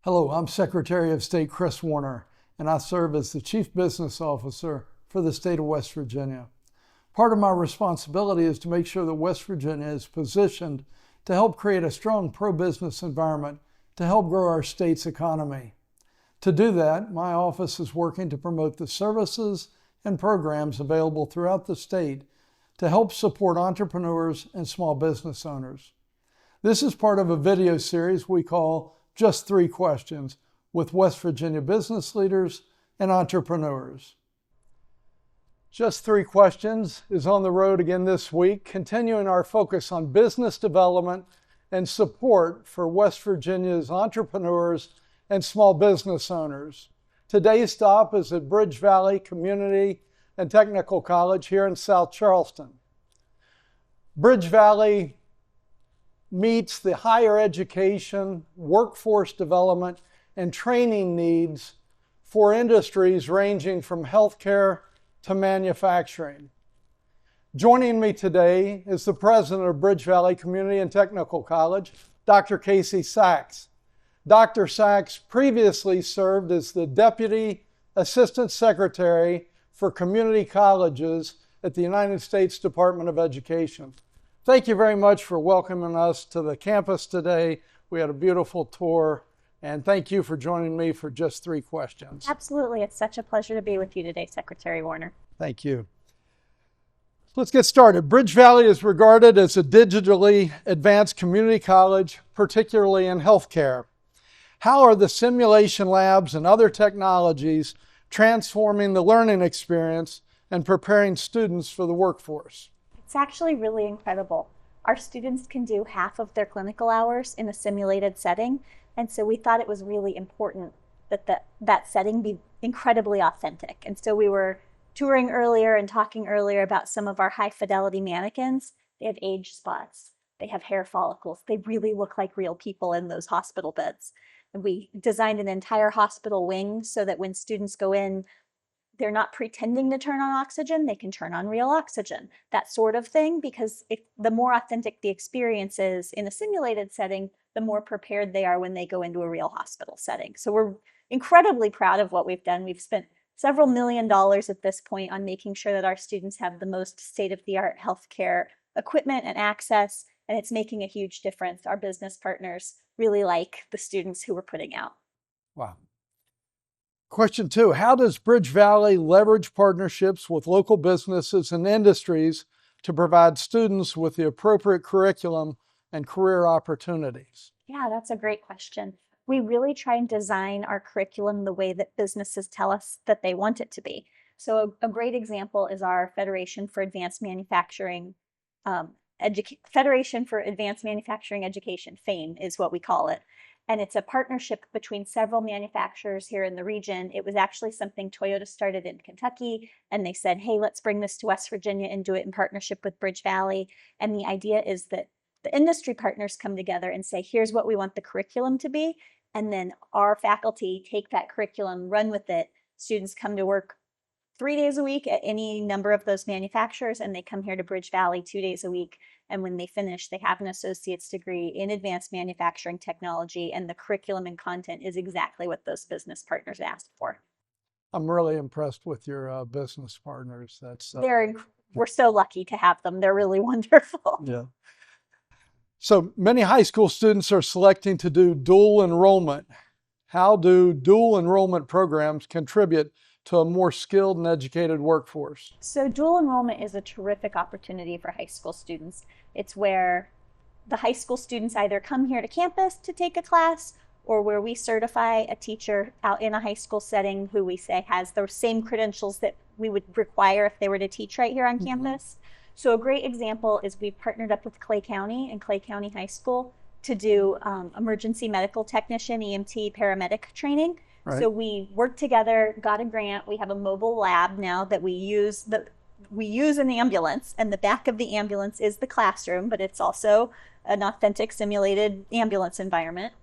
Hello, I'm Secretary of State Kris Warner, and I serve as the Chief Business Officer for the state of West Virginia. Part of my responsibility is to make sure that West Virginia is positioned to help create a strong pro-business environment to help grow our state's economy. To do that, my office is working to promote the services and programs available throughout the state to help support entrepreneurs and small business owners. This is part of a video series we call Just 3 Questions with West Virginia business leaders and entrepreneurs. Just 3 Questions is on the road again this week, continuing our focus on business development and support for West Virginia's entrepreneurs and small business owners. Today's stop is at BridgeValley Community and Technical College here in South Charleston. BridgeValley meets the higher education, workforce development, and training needs for industries ranging from healthcare to manufacturing. Joining me today is the president of BridgeValley Community and Technical College, Dr. Casey Sachs. Dr. Sachs previously served as the Deputy Assistant Secretary for Community Colleges at the United States Department of Education. Thank you very much for welcoming us to the campus today. We had a beautiful tour, and thank you for joining me for Just 3 Questions. Absolutely. It's such a pleasure to be with you today, Secretary Warner. Thank you. Let's get started. BridgeValley is regarded as a digitally advanced community college, particularly in healthcare. How are the simulation labs and other technologies transforming the learning experience and preparing students for the workforce? It's actually really incredible. Our students can do half of their clinical hours in a simulated setting, and so we thought it was really important that that setting be incredibly authentic. And so we were touring earlier and talking earlier about some of our high fidelity mannequins. They have age spots, they have hair follicles, they really look like real people in those hospital beds. And we designed an entire hospital wing so that when students go in, they're not pretending to turn on oxygen, they can turn on real oxygen, that sort of thing, because the more authentic the experience is in a simulated setting, the more prepared they are when they go into a real hospital setting. So we're incredibly proud of what we've done. We've spent several $1 million at this point on making sure that our students have the most state-of-the-art healthcare equipment and access, and it's making a huge difference. Our business partners really like the students who we're putting out. Wow. Question 2, how does BridgeValley leverage partnerships with local businesses and industries to provide students with the appropriate curriculum and career opportunities? Yeah, that's a great question. We really try and design our curriculum the way that businesses tell us that they want it to be. So a great example is our Federation for Advanced Manufacturing Federation for Advanced Manufacturing Education, FAME is what we call it. And it's a partnership between several manufacturers here in the region. It was actually something Toyota started in Kentucky, and they said, hey, let's bring this to West Virginia and do it in partnership with BridgeValley. And the idea is that the industry partners come together and say, here's what we want the curriculum to be. And then our faculty take that curriculum, run with it. Students come to work 3 days a week at any number of those manufacturers, and they come here to BridgeValley 2 days a week. And when they finish, they have an associate's degree in advanced manufacturing technology, and the curriculum and content is exactly what those business partners asked for. I'm really impressed with your business partners. We're so lucky to have them. They're really wonderful. Yeah. So many high school students are selecting to do dual enrollment. How do dual enrollment programs contribute to a more skilled and educated workforce? So dual enrollment is a terrific opportunity for high school students. It's where the high school students either come here to campus to take a class, or where we certify a teacher out in a high school setting who we say has the same credentials that we would require if they were to teach right here on campus. So a great example is we've partnered up with Clay County and Clay County High School to do emergency medical technician, EMT, paramedic training. Right. So we worked together, got a grant. We have a mobile lab now that we use an ambulance, and the back of the ambulance is the classroom, but it's also an authentic simulated ambulance environment.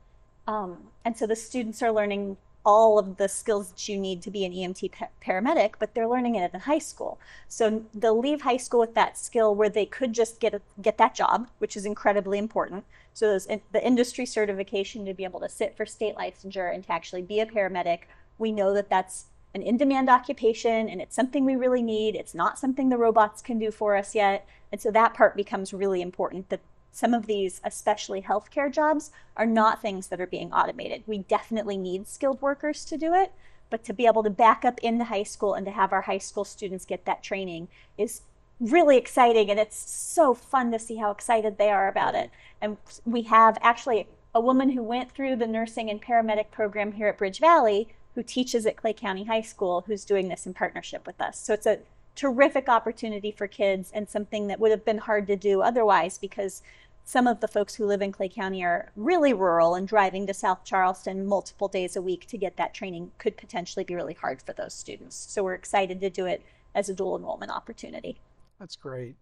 And so the students are learning all of the skills that you need to be an EMT paramedic, but they're learning it in high school. So they'll leave high school with that skill where they could just get that job, which is incredibly important. So there's the industry certification to be able to sit for state licensure and to actually be a paramedic. We know that that's an in-demand occupation, and it's something we really need. It's not something the robots can do for us yet. And so that part becomes really important, that some of these, especially healthcare jobs, are not things that are being automated. We definitely need skilled workers to do it, but to be able to back up into high school and to have our high school students get that training is really exciting, and it's so fun to see how excited they are about it. And we have actually a woman who went through the nursing and paramedic program here at BridgeValley who teaches at Clay County High School, who's doing this in partnership with us. So it's a terrific opportunity for kids, and something that would have been hard to do otherwise, because some of the folks who live in Clay County are really rural, and driving to South Charleston multiple days a week to get that training could potentially be really hard for those students. So we're excited to do it as a dual enrollment opportunity. That's great.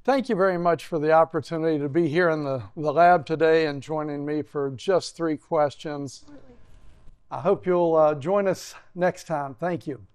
Thank you very much for the opportunity to be here in the lab today and joining me for just 3 questions. Absolutely. I hope you'll join us next time. Thank you.